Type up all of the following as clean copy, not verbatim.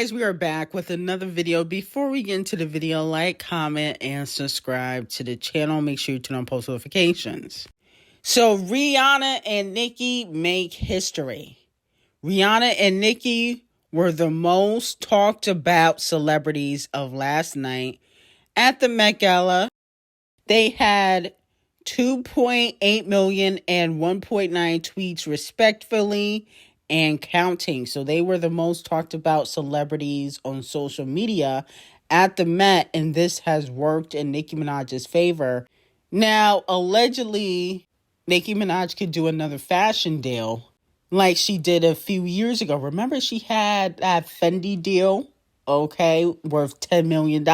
guys, we are back with another video. Before we get into the video, like, comment, and subscribe to the channel. Make sure you turn on post notifications. So Rihanna and Nicki make history. Rihanna and Nicki were the most talked about celebrities of last night at the Met Gala. They had 2.8 million and 1.9 tweets respectively and counting. So they were the most talked about celebrities on social media at the Met, and this has worked in Nicki Minaj's favor. Now, allegedly, Nicki Minaj could do another fashion deal like she did a few years ago. Remember, she had that Fendi deal, okay, worth $10 million.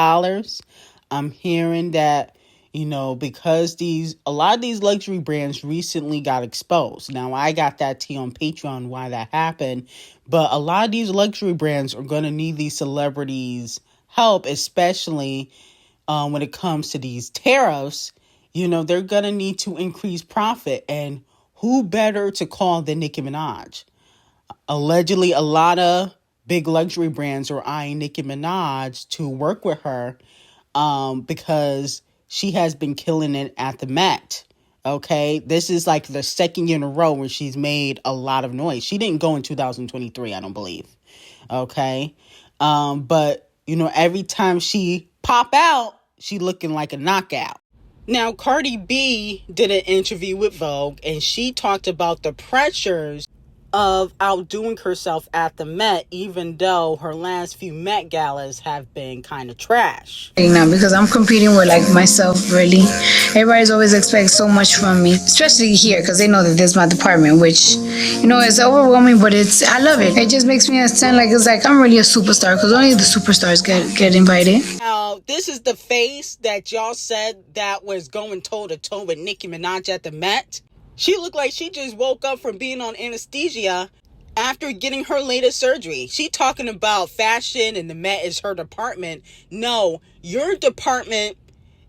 I'm hearing that, because a lot of these luxury brands recently got exposed. Now, I got that tea on Patreon why that happened, but a lot of these luxury brands are going to need these celebrities' help, especially when it comes to these tariffs. They're going to need to increase profit, and who better to call than Nicki Minaj? Allegedly, a lot of big luxury brands are eyeing Nicki Minaj to work with her because she has been killing it at the Met. Okay, this is like the second year in a row where she's made a lot of noise. She didn't go in 2023, I don't believe. Okay, but every time she pop out, she looking like a knockout. Now, Cardi B did an interview with Vogue, and she talked about the pressures of outdoing herself at the Met, even though her last few Met Galas have been kind of trash. Now, because I'm competing with myself, really. Everybody's always expects so much from me, especially here, because they know that this is my department, which, it's overwhelming, but I love it. It just makes me understand, it's like I'm really a superstar, because only the superstars get invited. Now, this is the face that y'all said that was going toe-to-toe with Nicki Minaj at the Met. She looked like she just woke up from being on anesthesia after getting her latest surgery. She talking about fashion and the Met is her department. No, your department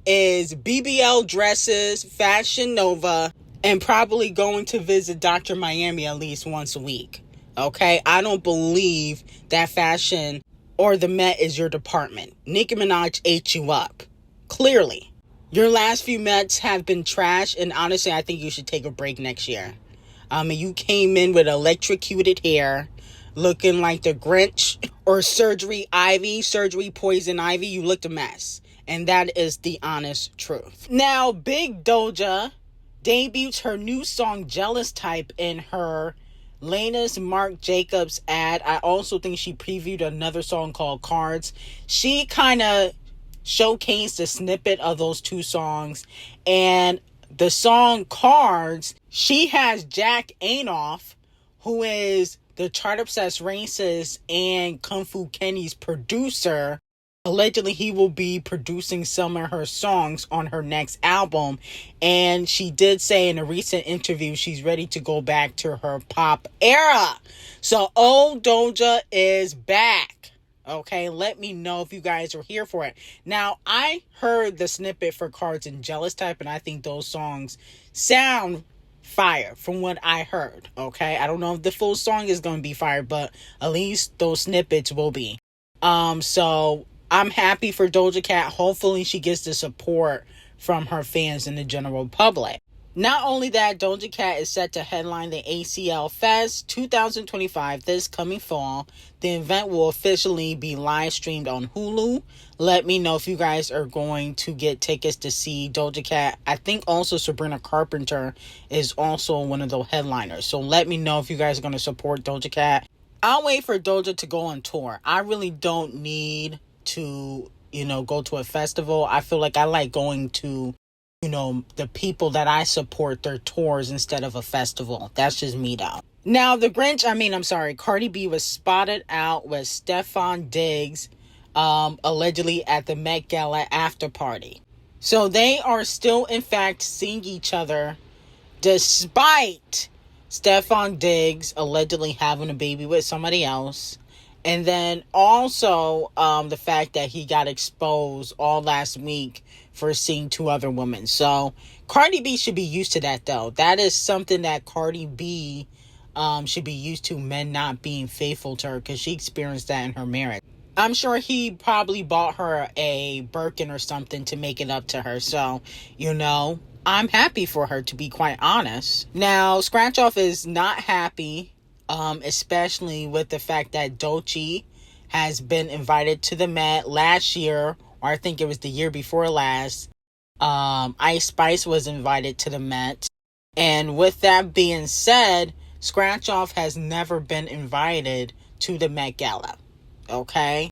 is BBL dresses, Fashion Nova, and probably going to visit Dr. Miami at least once a week. Okay? I don't believe that fashion or the Met is your department. Nicki Minaj ate you up. Clearly. Your last few Mets have been trash, and honestly, I think you should take a break next year. You came in with electrocuted hair, looking like the Grinch or Surgery Poison Ivy. You looked a mess, and that is the honest truth. Now, Big Doja debuts her new song Jealous Type in her latest Marc Jacobs ad. I also think she previewed another song called Cards. She kind of showcased a snippet of those two songs, and the song Cards, she has Jack Antonoff, who is the Chart Obsessed Racist and Kung Fu Kenny's producer. Allegedly, he will be producing some of her songs on her next album, and she did say in a recent interview she's ready to go back to her pop era. So old Doja is back. Okay, let me know if you guys are here for it. Now, I heard the snippet for Cards and Jealous Type, and I think those songs sound fire from what I heard. Okay, I don't know if the full song is going to be fire, but at least those snippets will be. So I'm happy for Doja Cat. Hopefully she gets the support from her fans and the general public. Not only that, Doja Cat is set to headline the ACL Fest 2025 this coming fall. The event will officially be live streamed on Hulu. Let me know if you guys are going to get tickets to see Doja Cat. I think also Sabrina Carpenter is also one of the headliners. So let me know if you guys are going to support Doja Cat. I'll wait for Doja to go on tour. I really don't need to, go to a festival. I feel like I like going to the people that I support, their tours instead of a festival. That's just me though. Now, Cardi B was spotted out with Stefon Diggs, allegedly at the Met Gala after party. So they are still, in fact, seeing each other despite Stefon Diggs allegedly having a baby with somebody else. And then also the fact that he got exposed all last week for seeing two other women. So Cardi B should be used to that, though. That is something that Cardi B should be used to, men not being faithful to her, because she experienced that in her marriage. I'm sure he probably bought her a Birkin or something to make it up to her. So, I'm happy for her, to be quite honest. Now, Scratch Off is not happy, especially with the fact that Doechii has been invited to the Met last year, or I think it was the year before last. Ice Spice was invited to the Met. And with that being said, Scratch Off has never been invited to the Met Gala. Okay?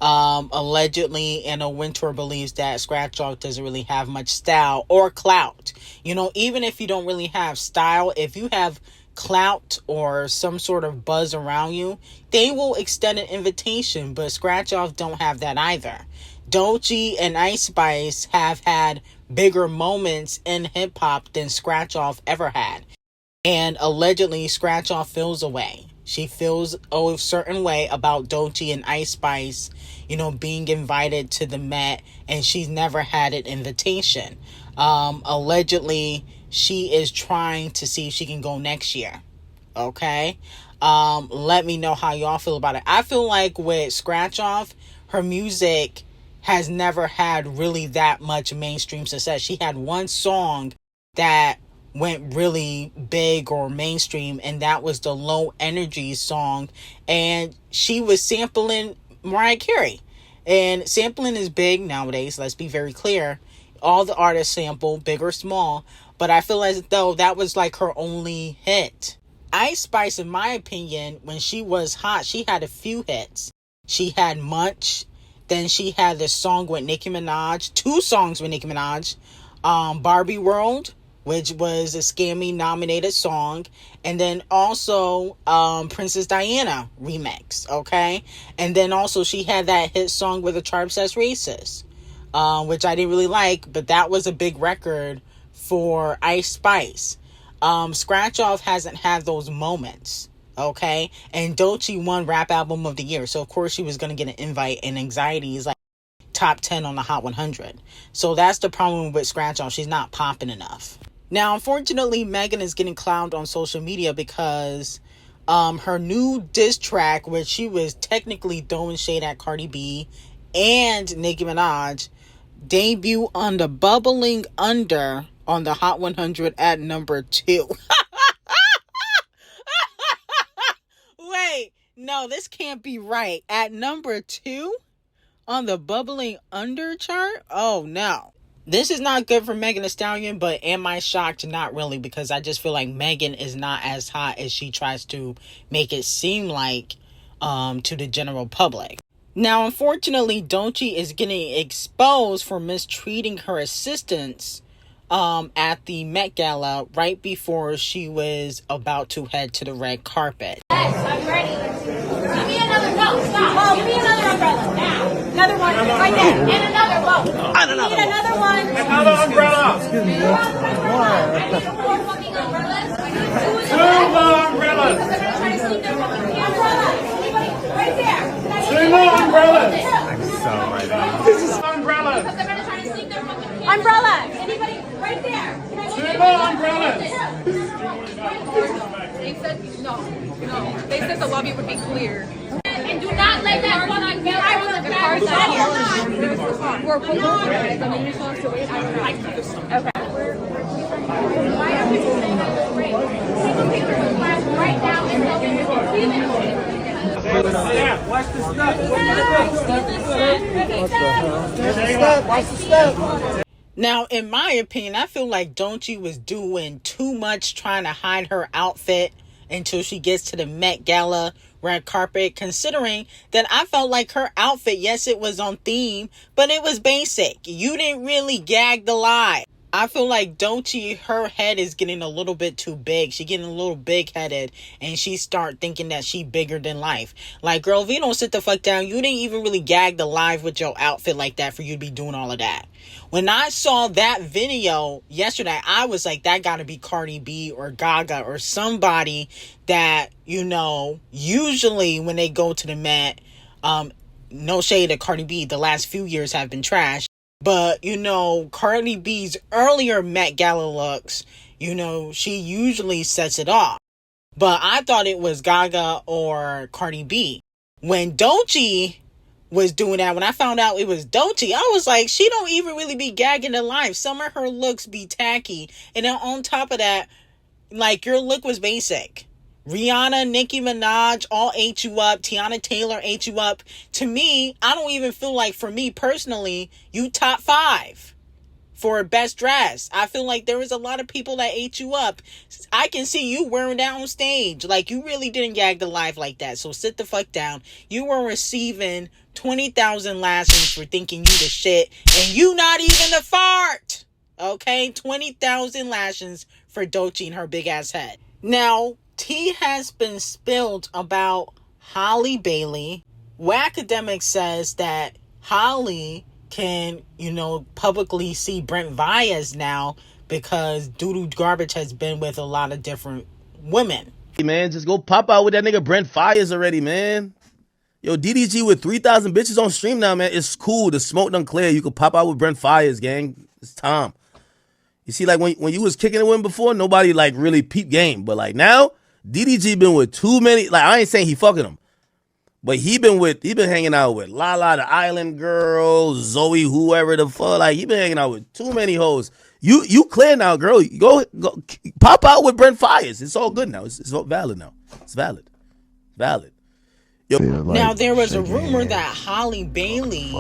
Allegedly, Wintour believes that Scratch Off doesn't really have much style or clout. Even if you don't really have style, if you have clout or some sort of buzz around you, they will extend an invitation, but Scratch Off don't have that either. Doechii and Ice Spice have had bigger moments in hip-hop than Scratch Off ever had. And allegedly, Scratch Off feels a way. She feels a certain way about Doechii and Ice Spice, being invited to the Met, and she's never had an invitation. Allegedly, she is trying to see if she can go next year. Okay? Let me know how y'all feel about it. I feel like with Scratch Off, her music has never had really that much mainstream success. She had one song that went really big or mainstream, and that was the Low Energy song, and she was sampling Mariah Carey. And sampling is big nowadays, let's be very clear. All the artists sample, big or small, but I feel as though that was like her only hit. Ice Spice, in my opinion, when she was hot, she had a few hits. She had Munch, then she had this song with Nicki Minaj, 2 songs with Nicki Minaj, Barbie World, which was a Scammy nominated song, and then also Princess Diana remix, okay? And then also she had that hit song with the Tribe Says Racist, which I didn't really like, but that was a big record for Ice Spice. Scratch Off hasn't had those moments, okay? And Doechii won Rap Album of the Year, so of course she was going to get an invite, and Anxiety is like top 10 on the Hot 100. So that's the problem with Scratch Off. She's not popping enough. Now, unfortunately, Megan is getting clowned on social media because her new diss track, which she was technically throwing shade at Cardi B and Nicki Minaj, debut on the Bubbling Under on the Hot 100 at number 2. Wait, no, this can't be right. At number 2 on the Bubbling Under chart? Oh, no. This is not good for Megan Thee Stallion, but am I shocked? Not really, because I just feel like Megan is not as hot as she tries to make it seem like to the general public. Now, unfortunately, Doechii is getting exposed for mistreating her assistants at the Met Gala right before she was about to head to the red carpet. Yes, I'm ready. Give me another, no, stop. Oh, give me another umbrella, now. Another one, right there, and another, whoa. I need another one. Another umbrella. Excuse me. I need 4 fucking umbrellas. 2 more umbrellas. Right there. 2 more umbrellas. I'm so ready. Umbrellas. They're gonna try to sneak their fucking umbrella. Anybody? Right there. 2 more umbrellas. They said no. They said the lobby would be clear. And do not let that fucking guy with the car's not here. We're pulling over. The menu still has to wait. I can do this. Okay. Why are people saying that was great? Take a picture with Flash right now and tell them you see them. Yeah, watch the Step. Watch the step. Now, in my opinion, I feel like Doechii was doing too much trying to hide her outfit until she gets to the Met Gala red carpet, considering that I felt like her outfit, yes, it was on theme, but it was basic. You didn't really gag the lie. I feel like Doechii, her head is getting a little bit too big. She getting a little big-headed, and she start thinking that she bigger than life. Like, girl, if you don't sit the fuck down, you didn't even really gag the live with your outfit like that for you to be doing all of that. When I saw that video yesterday, I was like, that gotta be Cardi B or Gaga or somebody that, usually when they go to the Met, no shade to Cardi B, the last few years have been trash. But, Cardi B's earlier Met Gala looks, she usually sets it off. But I thought it was Gaga or Cardi B. When Doechii was doing that. When I found out it was Doechii, I was like, she don't even really be gagging in life. Some of her looks be tacky. And then on top of that, like, your look was basic. Rihanna, Nicki Minaj all ate you up. Tiana Taylor ate you up. To me, I don't even feel like, for me personally, you top 5 for best dress. I feel like there was a lot of people that ate you up. I can see you wearing that on stage. Like, you really didn't gag the live like that. So sit the fuck down. You were receiving 20,000 lashes for thinking you the shit, and you not even the fart. Okay? 20,000 lashes for Doechii and her big ass head. Now, tea has been spilled about Halle Bailey. Wackademic says that Halle can, publicly see Brent Vias now because Doodoo Garbage has been with a lot of different women. Hey man, just go pop out with that nigga Brent Vias already, man. Yo, DDG with 3,000 bitches on stream now, man. It's cool. The smoke done clear. You can pop out with Brent Vias, gang. It's time. You see, like, when you was kicking it with him before, nobody, like, really peep game. But, like, now, DDG been with too many. Like, I ain't saying he fucking them. But he been hanging out with Lala, the Island Girl, Zoe, whoever the fuck. Like, he been hanging out with too many hoes. You clear now, girl. Go pop out with Brent Vias. It's all good now. It's all valid now. It's valid. Valid. Yo. Now, there was a rumor that Halle Bailey,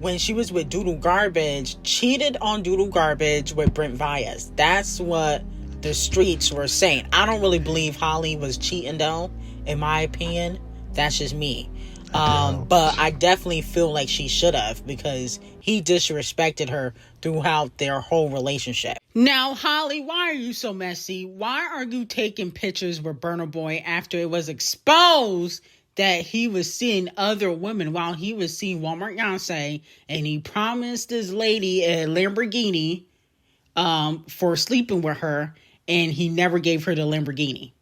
when she was with Doodoo Garbage, cheated on Doodoo Garbage with Brent Vias. That's what the streets were saying. I don't really believe Halle was cheating, though, in my opinion. That's just me. But I definitely feel like she should have, because he disrespected her throughout their whole relationship. Now, Halle, why are you so messy? Why are you taking pictures with Burna Boy after it was exposed that he was seeing other women while he was seeing Walmart Beyonce, and he promised this lady a Lamborghini for sleeping with her, and he never gave her the Lamborghini?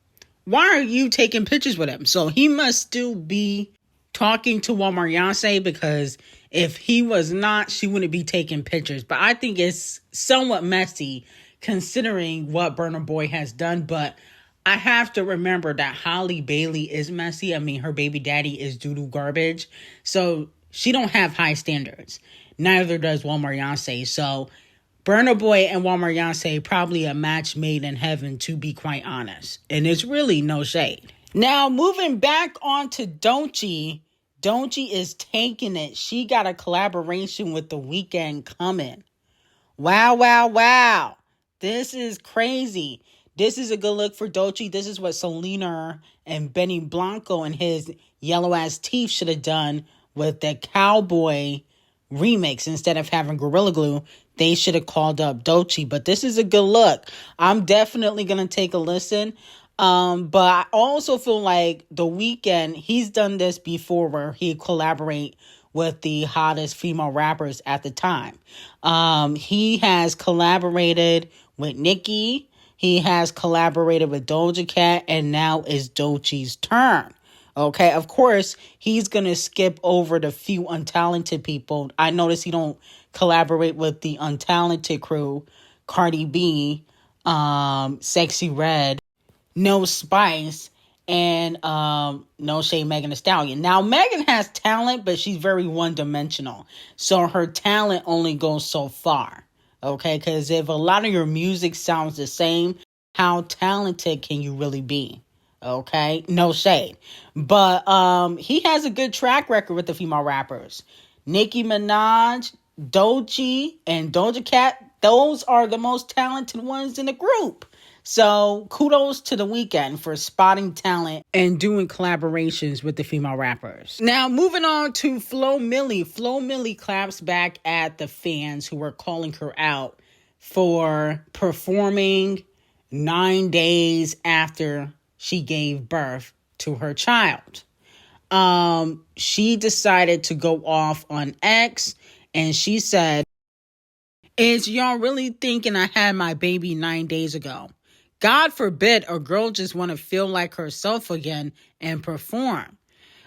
Why are you taking pictures with him? So he must still be talking to Walmart Beyonce, because if he was not, she wouldn't be taking pictures. But I think it's somewhat messy considering what Burna Boy has done. But I have to remember that Halle Bailey is messy. I mean, her baby daddy is Doodoo Garbage. So she don't have high standards. Neither does Walmart Beyonce. So Burna Boy and Walmart Beyonce probably a match made in heaven, to be quite honest. And it's really no shade. Now, moving back on to Doechii. Doechii is taking it. She got a collaboration with The Weeknd coming. Wow, wow, wow. This is crazy. This is a good look for Doechii. This is what Selena and Benny Blanco and his yellow ass teeth should have done with the Cowboy remix. Instead of having Gorilla Glue, they should have called up Doechii. But this is a good look. I'm definitely going to take a listen. But I also feel like The Weeknd, he's done this before where he collaborate with the hottest female rappers at the time. He has collaborated with Nicki. He has collaborated with Doja Cat, and now it's Doechii's turn. Okay, of course, he's going to skip over the few untalented people. I noticed he don't collaborate with the untalented crew, Cardi B, Sexy Red, No Spice, and No Shade Megan Thee Stallion. Now, Megan has talent, but she's very one-dimensional. So her talent only goes so far. Okay, because if a lot of your music sounds the same, how talented can you really be? Okay, no shade. But he has a good track record with the female rappers. Nicki Minaj, Doechii, and Doja Cat, those are the most talented ones in the group. So kudos to The Weeknd for spotting talent and doing collaborations with the female rappers. Now, moving on to Flo Milli. Flo Milli claps back at the fans who were calling her out for performing 9 days after she gave birth to her child. She decided to go off on X, and she said, "Is y'all really thinking I had my baby 9 days ago? God forbid a girl just want to feel like herself again and perform."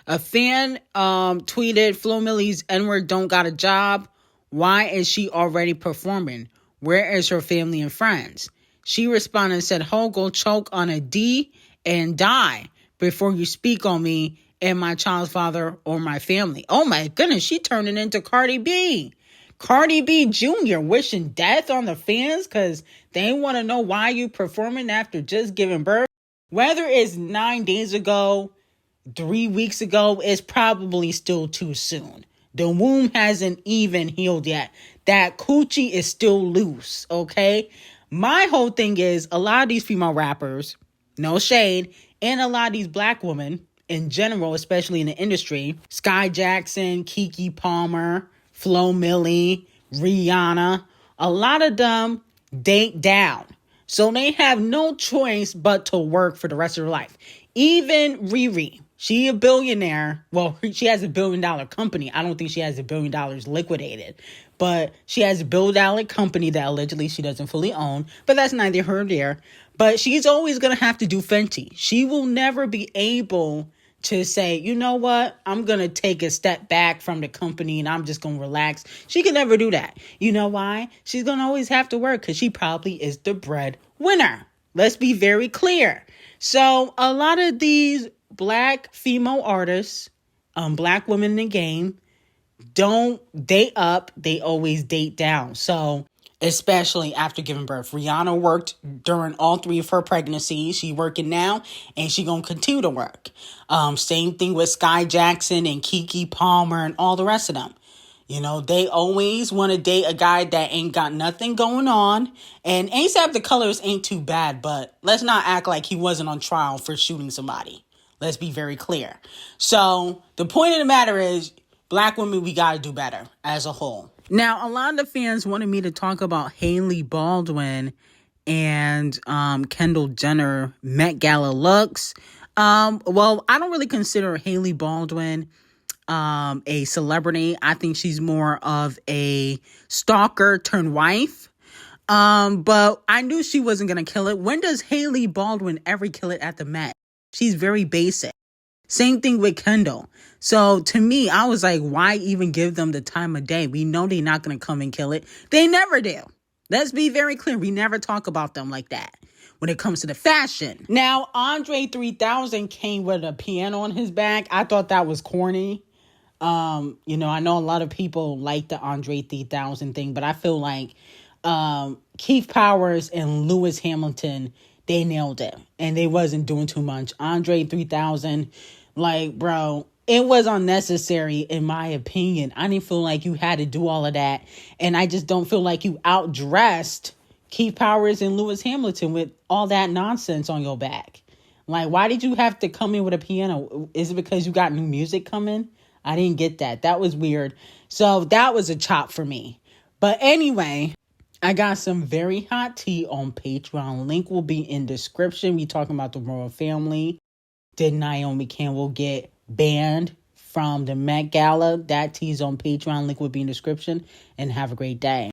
A fan tweeted, "Flo Milli's N-word don't got a job. Why is she already performing? Where is her family and friends?" She responded and said, "Ho, go choke on a D and die before you speak on me and my child's father or my family. Oh my goodness, she turning into Cardi B. Cardi B Jr. wishing death on the fans because they want to know why you performing after just giving birth. Whether it's 9 days ago, 3 weeks ago, it's probably still too soon. The womb hasn't even healed yet. That coochie is still loose, okay? My whole thing is a lot of these female rappers, no shade, and a lot of these black women in general, especially in the industry, Sky Jackson, Keke Palmer, Flo Milli, Rihanna, a lot of them date down. So they have no choice but to work for the rest of their life. Even Riri, she a billionaire. Well, she has $1 billion company. I don't think she has $1 billion liquidated. But she has a $1 billion company that allegedly she doesn't fully own. But that's neither here nor there. But she's always going to have to do Fenty. She will never be able to say, you know what, I'm going to take a step back from the company and I'm just going to relax. She can never do that. You know why? She's going to always have to work because she probably is the breadwinner. Let's be very clear. So a lot of these black female artists, black women in the game, don't date up. They always date down. So especially after giving birth. Rihanna worked during all 3 of her pregnancies. She working now, and she gonna continue to work. Same thing with Sky Jackson and Keke Palmer and all the rest of them. You know, they always want to date a guy that ain't got nothing going on. And ASAP the Colors ain't too bad, but let's not act like he wasn't on trial for shooting somebody. Let's be very clear. So the point of the matter is, black women, we got to do better as a whole. Now, a lot of the fans wanted me to talk about Hailey Baldwin and Kendall Jenner Met Gala looks. Well, I don't really consider Hailey Baldwin a celebrity. I think she's more of a stalker turned wife. But I knew she wasn't going to kill it. When does Hailey Baldwin ever kill it at the Met? She's very basic. Same thing with Kendall. So to me, I was like, why even give them the time of day? We know they're not going to come and kill it. They never do. Let's be very clear. We never talk about them like that when it comes to the fashion. Now, Andre 3000 came with a piano on his back. I thought that was corny. You know, I know a lot of people like the Andre 3000 thing, but I feel like Keith Powers and Lewis Hamilton, they nailed it. And they wasn't doing too much. Andre 3000, like, bro, it was unnecessary in my opinion. I didn't feel like you had to do all of that. And I just don't feel like you outdressed Keith Powers and Lewis Hamilton with all that nonsense on your back. Like, why did you have to come in with a piano? Is it because you got new music coming? I didn't get that. That was weird. So that was a chop for me. But anyway, I got some very hot tea on Patreon. Link will be in description. We talking about the royal family. Did Naomi Campbell get banned from the Met Gala? That tea's on Patreon. Link will be in description. And have a great day.